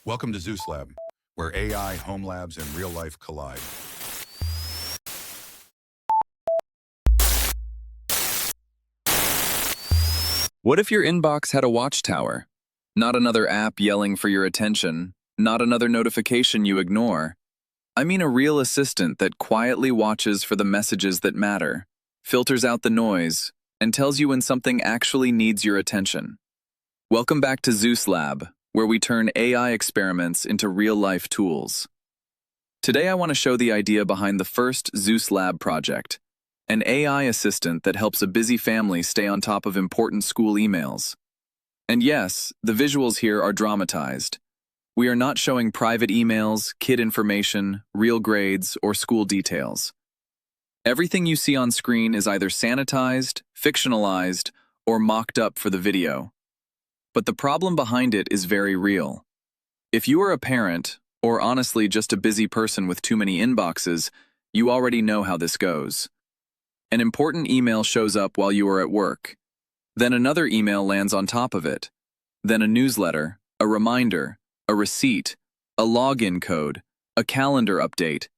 Welcome to Zeus Lab, where AI, home labs, and real life collide. What if your inbox had a watchtower? Not another app yelling for your attention, not another notification you ignore. I mean a real assistant that quietly watches for the messages that matter, filters out the noise, and tells you when something actually needs your attention. Welcome back to Zeus Lab, where we turn AI experiments into real-life tools. Today I want to show the idea behind the first Zeus Lab project, an AI assistant that helps a busy family stay on top of important school emails. And yes, the visuals here are dramatized. We are not showing private emails, kid information, real grades, or school details. Everything you see on screen is either sanitized, fictionalized, or mocked up for the video. But the problem behind it is very real. If you are a parent, or honestly just a busy person with too many inboxes, you already know how this goes. An important email shows up while you are at work. Then another email lands on top of it. Then a newsletter, a reminder, a receipt, a login code, a calendar update,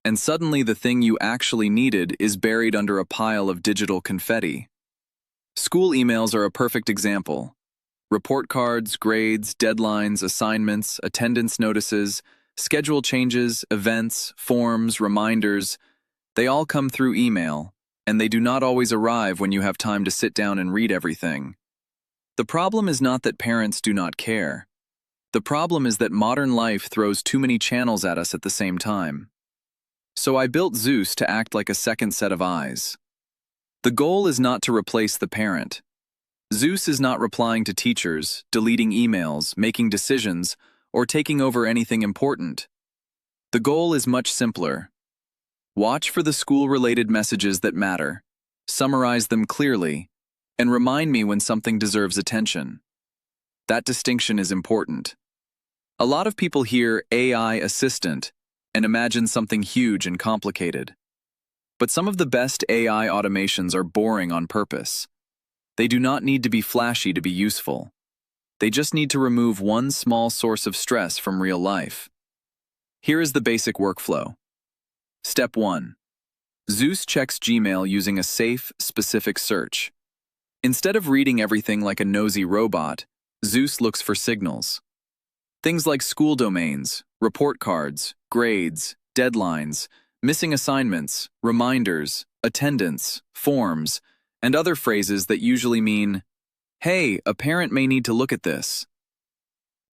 and suddenly the thing you actually needed is buried under a pile of digital confetti. School emails are a perfect example. Report cards, grades, deadlines, assignments, attendance notices, schedule changes, events, forms, reminders, they all come through email, and they do not always arrive when you have time to sit down and read everything. The problem is not that parents do not care. The problem is that modern life throws too many channels at us at the same time. So I built Zeus to act like a second set of eyes. The goal is not to replace the parent. Zeus is not replying to teachers, deleting emails, making decisions, or taking over anything important. The goal is much simpler. Watch for the school-related messages that matter, summarize them clearly, and remind me when something deserves attention. That distinction is important. A lot of people hear AI assistant and imagine something huge and complicated. But some of the best AI automations are boring on purpose. They do not need to be flashy to be useful. They just need to remove one small source of stress from real life. Here is the basic workflow. Step 1. Zeus checks Gmail using a safe, specific search. Instead of reading everything like a nosy robot, Zeus looks for signals. Things like school domains, report cards, grades, deadlines, missing assignments, reminders, attendance, forms, and other phrases that usually mean, "Hey, a parent may need to look at this."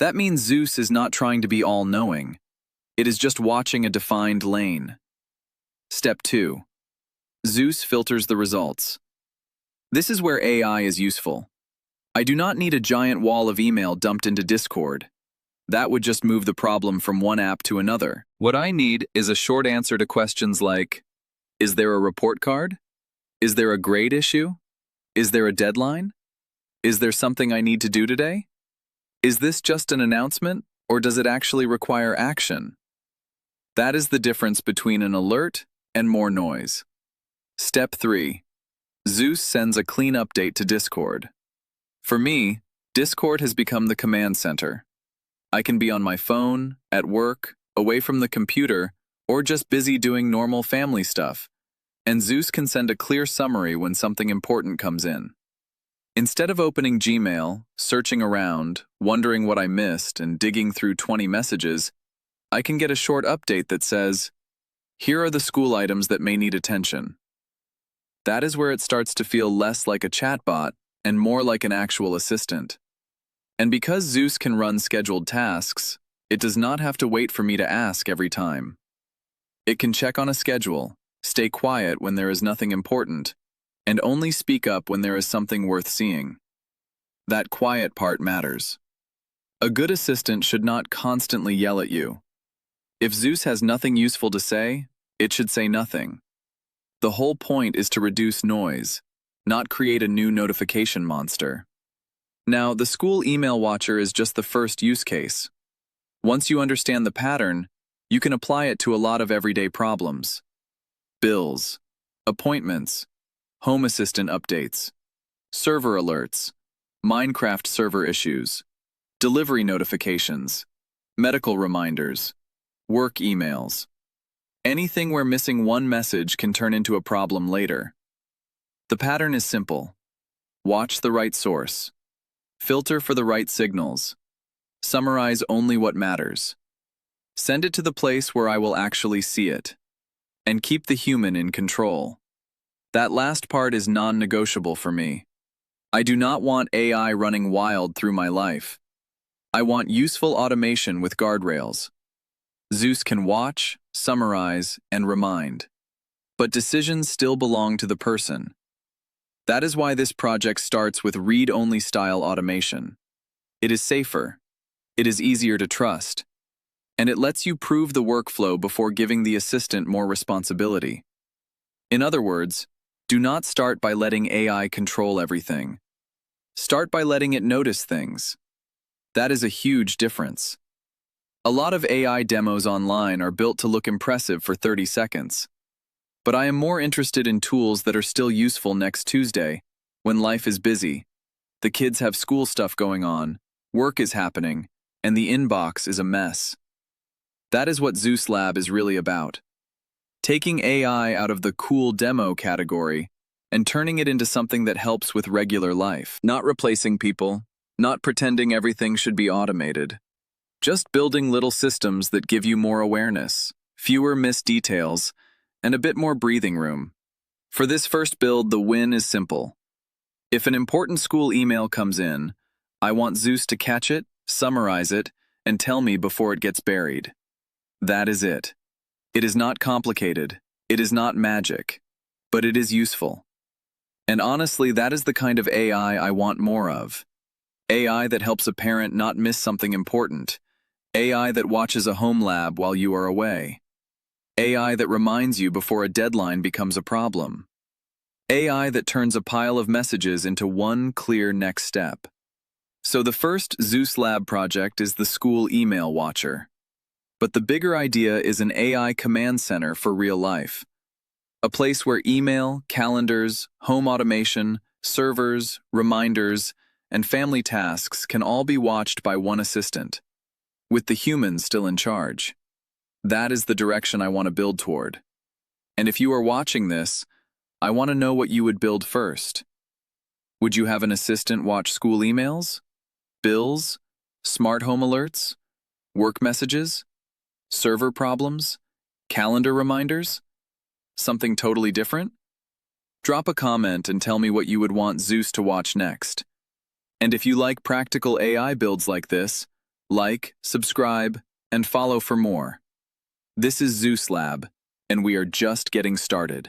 That means Zeus is not trying to be all-knowing. It is just watching a defined lane. Step 2. Zeus filters the results. This is where AI is useful. I do not need a giant wall of email dumped into Discord. That would just move the problem from one app to another. What I need is a short answer to questions like, is there a report card? Is there a grade issue? Is there a deadline? Is there something I need to do today? Is this just an announcement, or does it actually require action? That is the difference between an alert and more noise. Step 3. Zeus sends a clean update to Discord. For me, Discord has become the command center. I can be on my phone, at work, away from the computer, or just busy doing normal family stuff, and Zeus can send a clear summary when something important comes in. Instead of opening Gmail, searching around, wondering what I missed, and digging through 20 messages, I can get a short update that says, "Here are the school items that may need attention." That is where it starts to feel less like a chatbot and more like an actual assistant. And because Zeus can run scheduled tasks, it does not have to wait for me to ask every time. It can check on a schedule, stay quiet when there is nothing important, and only speak up when there is something worth seeing. That quiet part matters. A good assistant should not constantly yell at you. If Zeus has nothing useful to say, it should say nothing. The whole point is to reduce noise, not create a new notification monster. Now, the school email watcher is just the first use case. Once you understand the pattern, you can apply it to a lot of everyday problems. Bills, appointments, home assistant updates, server alerts, Minecraft server issues, delivery notifications, medical reminders, work emails. Anything where missing one message can turn into a problem later. The pattern is simple. Watch the right source. Filter for the right signals. Summarize only what matters. Send it to the place where I will actually see it. And keep the human in control. That last part is non-negotiable for me. I do not want AI running wild through my life. I want useful automation with guardrails. Zeus can watch, summarize, and remind. But decisions still belong to the person. That is why this project starts with read-only style automation. It is safer. It is easier to trust. And it lets you prove the workflow before giving the assistant more responsibility. In other words, do not start by letting AI control everything. Start by letting it notice things. That is a huge difference. A lot of AI demos online are built to look impressive for 30 seconds. But I am more interested in tools that are still useful next Tuesday, when life is busy, the kids have school stuff going on, work is happening, and the inbox is a mess. That is what Zeus Lab is really about. Taking AI out of the cool demo category and turning it into something that helps with regular life. Not replacing people, not pretending everything should be automated. Just building little systems that give you more awareness, fewer missed details, and a bit more breathing room. For this first build, the win is simple. If an important school email comes in, I want Zeus to catch it, summarize it, and tell me before it gets buried. That is it. It is not complicated. It is not magic. But it is useful. And honestly, that is the kind of AI I want more of. AI that helps a parent not miss something important. AI that watches a home lab while you are away. AI that reminds you before a deadline becomes a problem. AI that turns a pile of messages into one clear next step. So the first Zeus Lab project is the school email watcher. But the bigger idea is an AI command center for real life. A place where email, calendars, home automation, servers, reminders, and family tasks can all be watched by one assistant, with the human still in charge. That is the direction I want to build toward. And if you are watching this, I want to know what you would build first. Would you have an assistant watch school emails, bills, smart home alerts, work messages, server problems, calendar reminders? Something totally different? Drop a comment and tell me what you would want Zeus to watch next. And if you like practical AI builds like this, like, subscribe, and follow for more. This is Zeus Lab, and we are just getting started.